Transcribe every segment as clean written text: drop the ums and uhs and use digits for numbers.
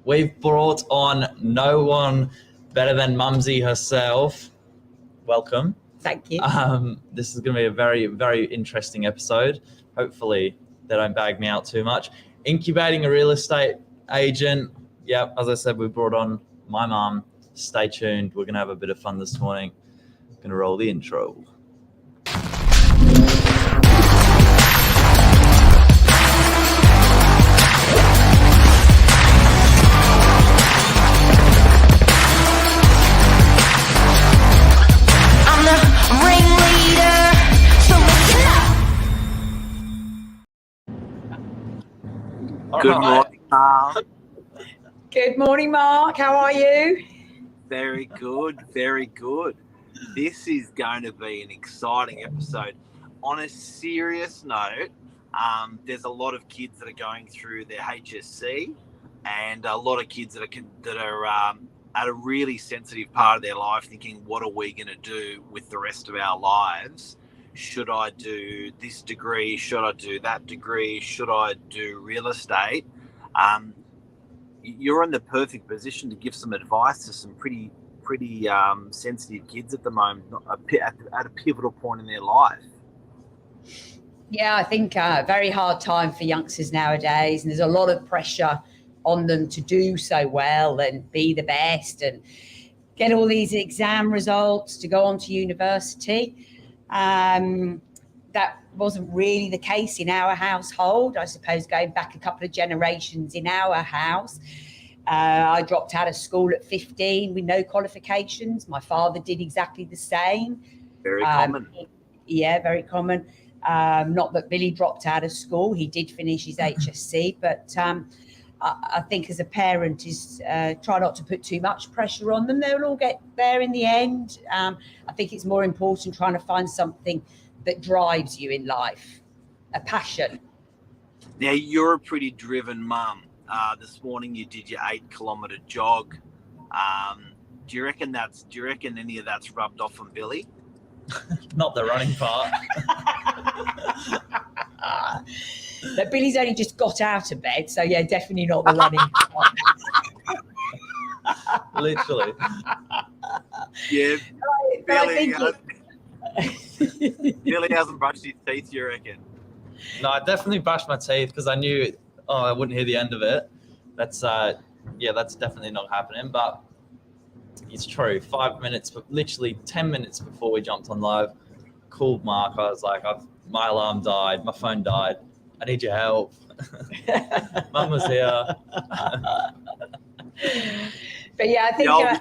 we've brought on no one better than Mumsy herself. Welcome. Thank you. This is going to be a very, very interesting episode. Hopefully they don't bag me out too much. Incubating a real estate agent. Yep, as I said, we brought on my mum. Stay tuned. We're going to have a bit of fun this morning. Going to roll the intro. Good morning, Mom. Good morning, Mark. How are you? Very good, very good. This is going to be an exciting episode. On a serious note, there's a lot of kids that are going through their HSC, and a lot of kids that are at a really sensitive part of their life, thinking, "What are we going to do with the rest of our lives? Should I do this degree? Should I do that degree? Should I do real estate?" You're in the perfect position to give some advice to some pretty sensitive kids at the moment, at a pivotal point in their life. Yeah, I think a very hard time for youngsters nowadays, and there's a lot of pressure on them to do so well and be the best and get all these exam results to go on to university. That wasn't really the case in our household. I suppose going back a couple of generations in our house, I dropped out of school at 15 with no qualifications. My father did exactly the same. Very common. Yeah, very common. Not that Billy dropped out of school. He did finish his HSC, but I think as a parent is try not to put too much pressure on them. They'll all get there in the end. I think it's more important trying to find something that drives you in life, a passion. Now, you're a pretty driven mum. This morning you did your 8-kilometre jog. Do you reckon any of that's rubbed off on Billy? Not the running part. But Billy's only just got out of bed, so yeah, definitely not the running part. Literally. Yeah. Billy, Billy hasn't brushed his teeth, you reckon? No, I definitely brushed my teeth because I knew I wouldn't hear the end of it. That's definitely not happening. But it's true. 5 minutes, literally 10 minutes before we jumped on live, called Mark. I was like, my alarm died, my phone died. I need your help. Mum was here. But yeah, I think I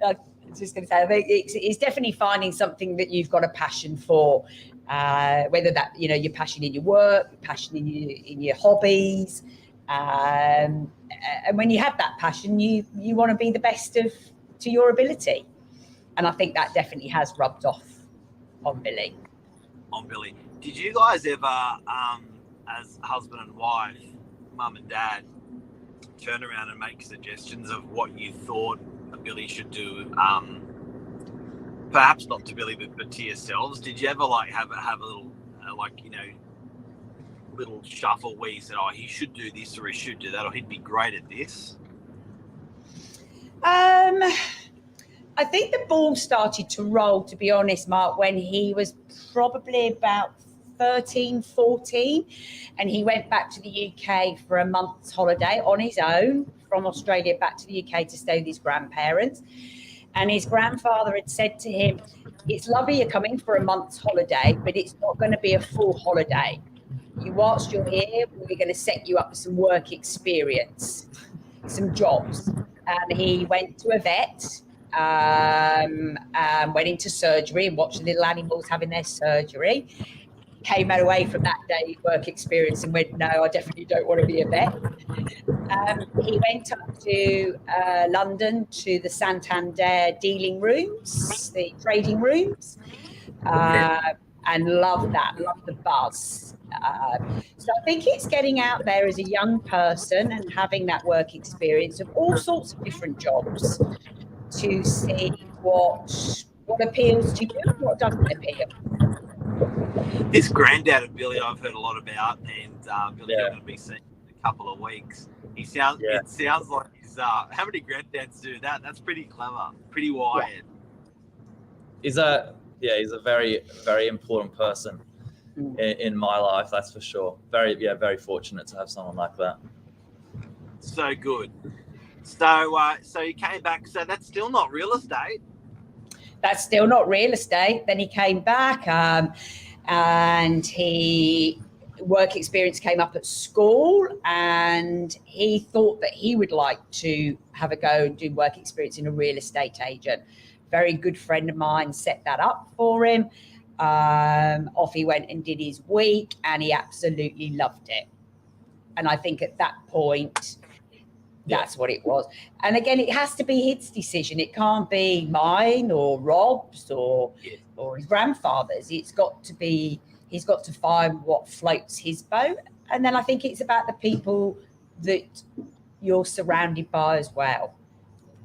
was just going to say, I think it's definitely finding something that you've got a passion for, whether that, your passion in your work, your passion in your hobbies. And when you have that passion, you want to be the best to your ability. And I think that definitely has rubbed off on Billy. Did you guys ever, as husband and wife, mum and dad, turn around and make suggestions of what you thought Billy should do? Perhaps not to Billy, but to yourselves. Did you ever have a little little shuffle where you said, "Oh, he should do this or he should do that, or he'd be great at this"? I think the ball started to roll, to be honest, Mark, when he was probably about 13, 14, and he went back to the UK for a month's holiday on his own from Australia back to the UK to stay with his grandparents. And his grandfather had said to him, "It's lovely you're coming for a month's holiday, but it's not going to be a full holiday. Whilst you're here, we're going to set you up with some work experience, some jobs." And he went to a vet, went into surgery and watched the little animals having their surgery. Came away from that day work experience and went, "No, I definitely don't want to be a vet." He went up to London to the Santander dealing rooms, the trading rooms, and loved the buzz. So I think it's getting out there as a young person and having that work experience of all sorts of different jobs to see what appeals to you and what doesn't appeal. This granddad of Billy I've heard a lot about, and Billy, I'm going to be seeing in a couple of weeks. It sounds like he's how many granddads do that? That's pretty clever, pretty wired. He's a very, very important person in my life, that's for sure. Very fortunate to have someone like that. So good. So you came back. So that's still not real estate. That's still not real estate. Then he came back, and work experience came up at school, and he thought that he would like to have a go and do work experience in a real estate agent. Very good friend of mine set that up for him. Off he went and did his week, and he absolutely loved it. And I think at that point, that's what it was. And again, it has to be his decision. It can't be mine or Rob's or his grandfather's. He's got to find what floats his boat. And then I think it's about the people that you're surrounded by as well.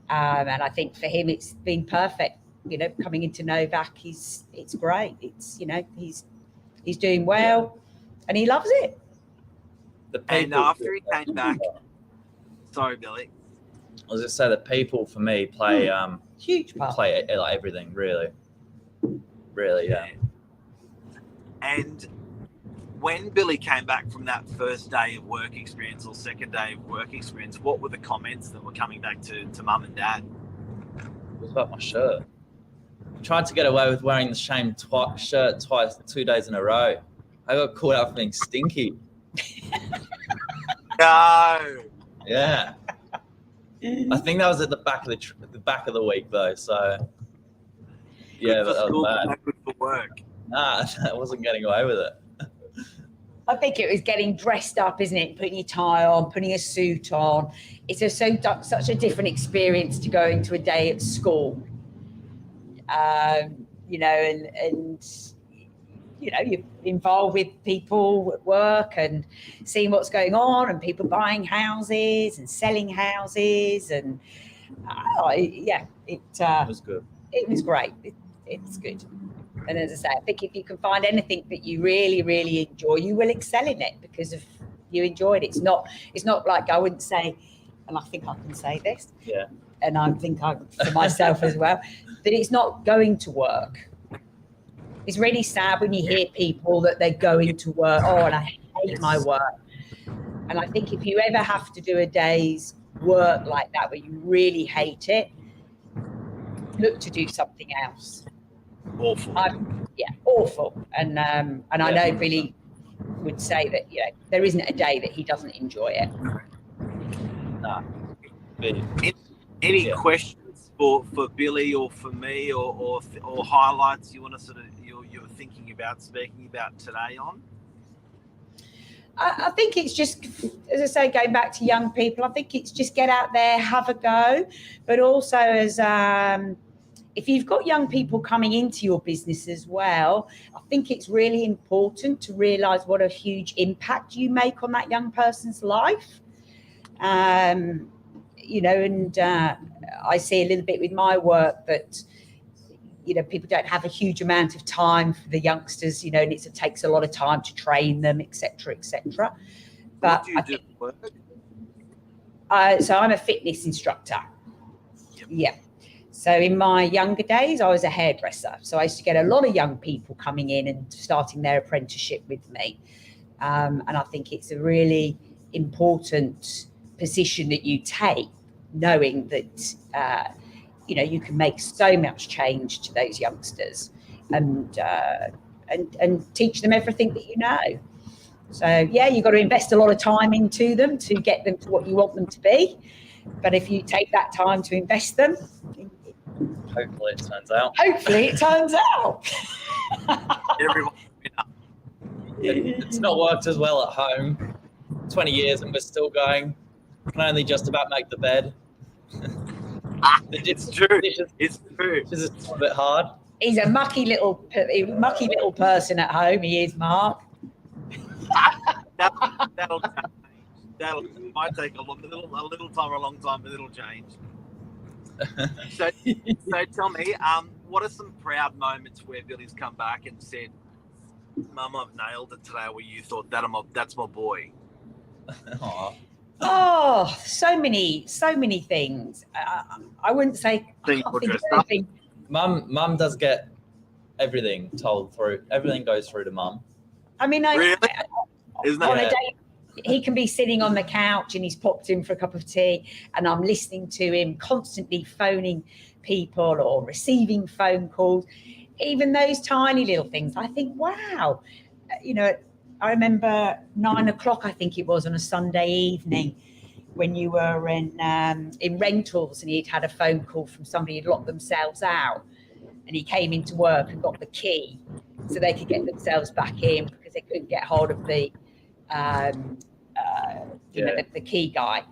And I think for him, it's been perfect. Coming into Novak, it's great. It's, he's doing well and he loves it. And after he came back, sorry, Billy. I was just say that people for me play huge part. Play like everything, really, yeah. And when Billy came back from that first day of work experience or second day of work experience, what were the comments that were coming back to mum and dad? It was about my shirt. I tried to get away with wearing the same shirt twice, 2 days in a row. I got caught out for being stinky. No. Yeah. I think that was at the back of the week though. So yeah, that was bad. Good for work. Nah, I wasn't getting away with it. I think it was getting dressed up, isn't it? Putting your tie on, putting a suit on. It's such a different experience to going to a day at school. And you're involved with people at work and seeing what's going on and people buying houses and selling houses. And it was good. It was great. It's good. And as I say, I think if you can find anything that you really, really enjoy, you will excel in it because of you enjoyed it. It's not like I wouldn't say, and I think I can say this, and I think for myself as well, that it's not going to work. It's really sad when you hear people that they're going to work. Oh, and I hate my work. And I think if you ever have to do a day's work like that where you really hate it, look to do something else. Awful. Awful. And I know Billy would say that there isn't a day that he doesn't enjoy it. No. Any questions for Billy or for me or highlights you want to you're thinking about speaking about today on? I think it's just, as I say, going back to young people, I think it's just get out there, have a go, but also as if you've got young people coming into your business as well, I think it's really important to realise what a huge impact you make on that young person's life. And I see a little bit with my work that, people don't have a huge amount of time for the youngsters, and it takes a lot of time to train them, et cetera, et cetera. But what do you do for work? So I'm a fitness instructor. Yep. Yeah. So in my younger days, I was a hairdresser. So I used to get a lot of young people coming in and starting their apprenticeship with me. And I think it's a really important position that you take, knowing that, you can make so much change to those youngsters and teach them everything that you know. So, you've got to invest a lot of time into them to get them to what you want them to be. But if you take that time to invest them, hopefully it turns out. Everyone. It's not worked as well at home. 20 years and we're still going. Can only just about make the bed. It's true. It's true. This is a bit hard. He's a mucky little person at home. He is, Mark. That'll might take a little time or a long time, but it'll change. So tell me, what are some proud moments where Billy's come back and said, "Mum, I've nailed it today," where you thought that's my boy? Oh, so many things. I wouldn't say. I Think can't or think of dressed up? anything. Mum does get everything told through. Everything goes through to Mum. I mean, Really? Isn't that on a Yeah. day, he can be sitting on the couch and he's popped in for a cup of tea, and I'm listening to him constantly phoning people or receiving phone calls. Even those tiny little things, I think, wow. You know, I remember 9 o'clock, I think it was, on a Sunday evening when you were in rentals, and he'd had a phone call from somebody who'd locked themselves out, and he came into work and got the key so they could get themselves back in because they couldn't get hold of the the key guy.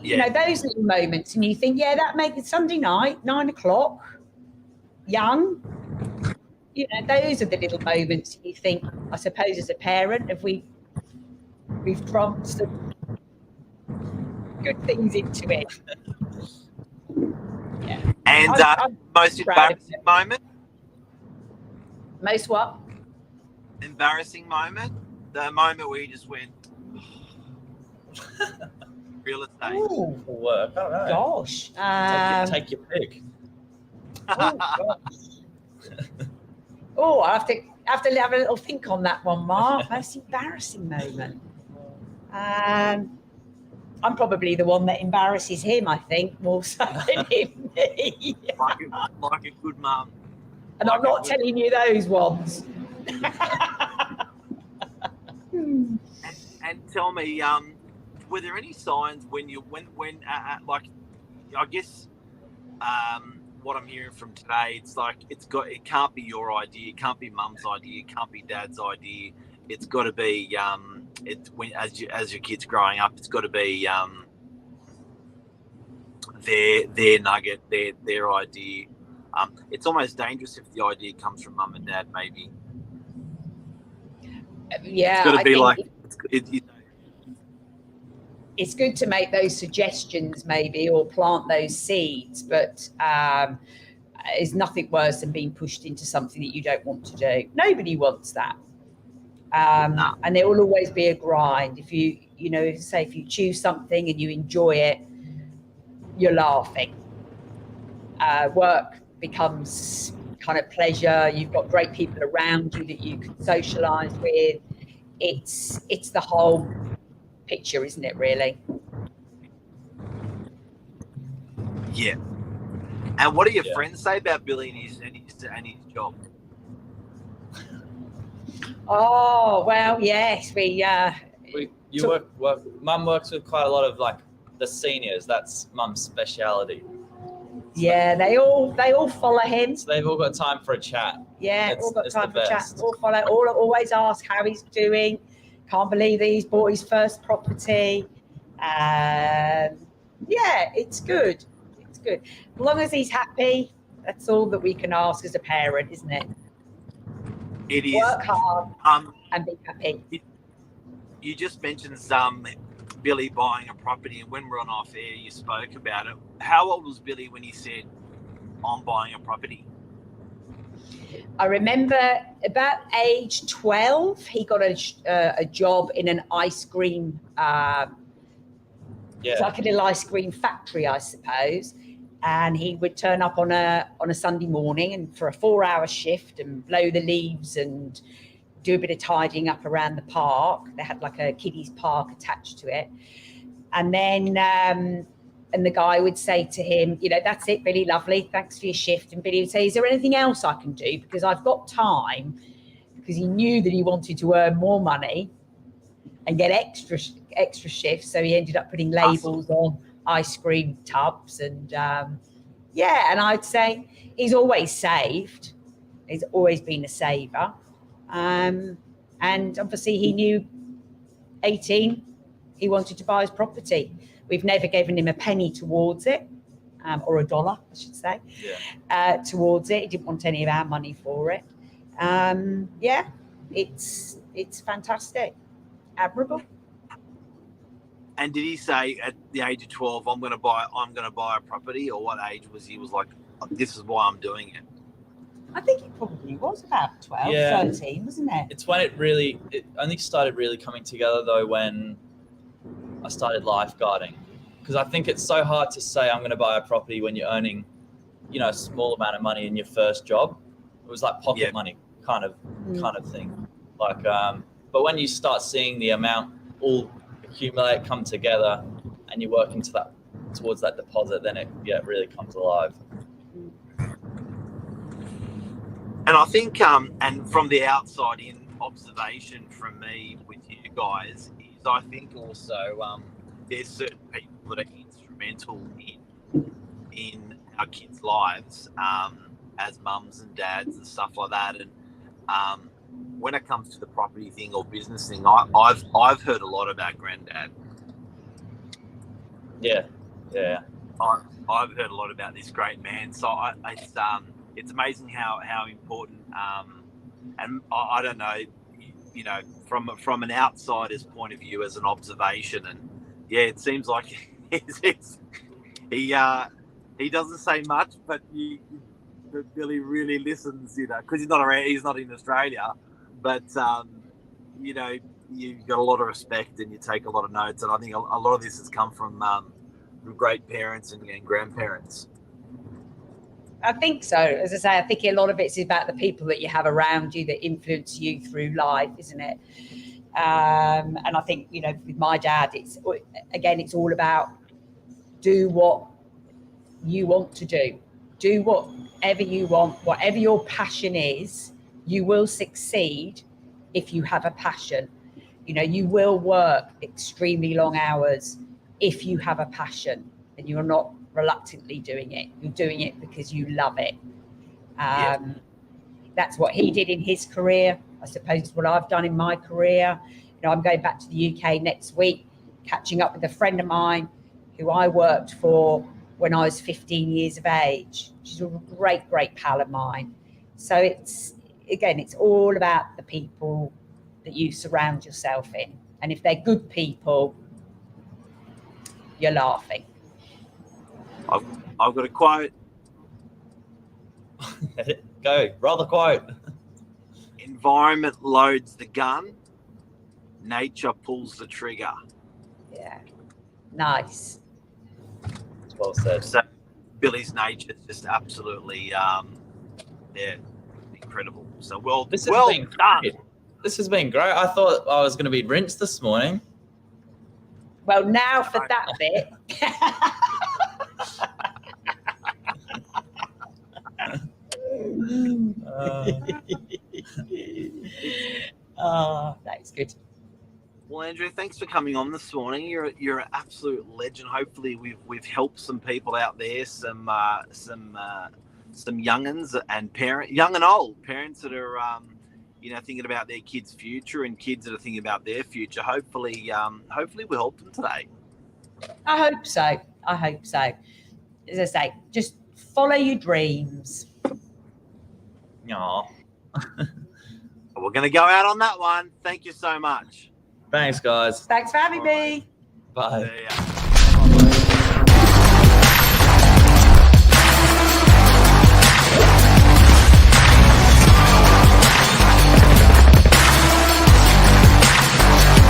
You know, those little moments, and you think, yeah, that makes it Sunday night, 9 o'clock, young. You know, those are the little moments you think, I suppose, as a parent, if we've dropped some good things into it. Yeah. And I'm most proud of embarrassing it. moment? Most what? Embarrassing moment? The moment where you just went, real estate. Ooh, For work. I don't know. gosh. Take your pick. Oh, gosh. Oh, I have to have a little think on that one, Mark. Most embarrassing moment. I'm probably the one that embarrasses him, I think, more so than him. like a good mum. And I'm not telling you those ones. And tell me, were there any signs when like, I guess what I'm hearing from today, it's like it can't be your idea, it can't be mum's idea, it can't be dad's idea. It's got to be as your kids growing up, it's got to be their nugget, their idea. It's almost dangerous if the idea comes from mum and dad, maybe. Yeah, It's got to be like it's good to make those suggestions, maybe, or plant those seeds, but there's nothing worse than being pushed into something that you don't want to do. Nobody wants that. No. And there will always be a grind. If you choose something and you enjoy it, you're laughing. Work becomes kind of pleasure. You've got great people around you that you can socialise with. It's the whole picture, isn't it, really? Yeah. And what do your friends say about Billy and his job? Oh, well, yes, Mum works with quite a lot of like the seniors. That's Mum's speciality. Yeah, they all follow him. So they've all got time for a chat. Yeah, all got time for a chat. Best. All follow. All always ask how he's doing. Can't believe that he's bought his first property. Yeah, it's good. It's good. As long as he's happy, that's all that we can ask as a parent, isn't it? It is. Work hard and be happy. You just mentioned Billy buying a property, and when we're on off air, you spoke about it. How old was Billy when he said, "I'm buying a property"? I remember about age 12, he got a job in an ice cream. It's like a little ice cream factory, I suppose. And he would turn up on a Sunday morning and for a 4-hour shift and blow the leaves and do a bit of tidying up around the park. They had like a kiddies park attached to it. And then and the guy would say to him, that's it, Billy, lovely, thanks for your shift. And Billy would say, is there anything else I can do? Because I've got time, because he knew that he wanted to earn more money and get extra shifts. So he ended up putting labels on ice cream tubs. And and I'd say he's always saved. He's always been a saver. And obviously he knew 18, he wanted to buy his property. We've never given him a penny towards it, or a dollar, I should say, towards it. He didn't want any of our money for it. It's fantastic, admirable. And did he say at the age of 12, I'm going to buy a property, or what age was he? Was like, this is why I'm doing it? I think it probably was about 12, 13, wasn't it? It's when it only started really coming together though, when I started lifeguarding, because I think it's so hard to say I'm going to buy a property when you're earning, a small amount of money in your first job. It was like pocket money kind of thing. Like, but when you start seeing the amount all accumulate, come together, and you're working towards that deposit, then it really comes alive. And I think, and from the outside in observation from me with you guys, is I think also there's certain people that are instrumental in our kids' lives as mums and dads and stuff like that. And when it comes to the property thing or business thing, I've heard a lot about Granddad. Yeah. I've heard a lot about this great man. So it's amazing how important, and I don't know, from an outsider's point of view as an observation, and it seems like he doesn't say much, but Billy really listens, because he's not around, he's not in Australia, but you've got a lot of respect and you take a lot of notes, and I think a lot of this has come from great parents and grandparents. I think so. As I say, I think a lot of it's about the people that you have around you that influence you through life, isn't it? And I think, with my dad, it's all about do what you want to do. Do whatever you want, whatever your passion is, you will succeed if you have a passion. You will work extremely long hours if you have a passion and you're not reluctantly doing it. You're doing it because you love it. That's what he did in his career. I suppose it's what I've done in my career. I'm going back to the UK next week, catching up with a friend of mine who I worked for when I was 15 years of age. She's a great, great pal of mine. So it's all about the people that you surround yourself in. And if they're good people, you're laughing. I've got a quote. Go, roll the quote. Environment loads the gun, nature pulls the trigger. Yeah, nice. It's well said. So Billy's nature is just absolutely, incredible. So well done. Great. This has been great. I thought I was going to be rinsed this morning. Well, now for that bit. That's good. Well, Andrew, thanks for coming on this morning. You're an absolute legend. Hopefully, we've helped some people out there, some young'uns and young and old parents that are thinking about their kids' future, and kids that are thinking about their future. Hopefully we helped them today. I hope so. As I say, just follow your dreams. Aww. We're going to go out on that one. Thank you so much. Thanks, guys. Thanks for having me. Bye. See ya.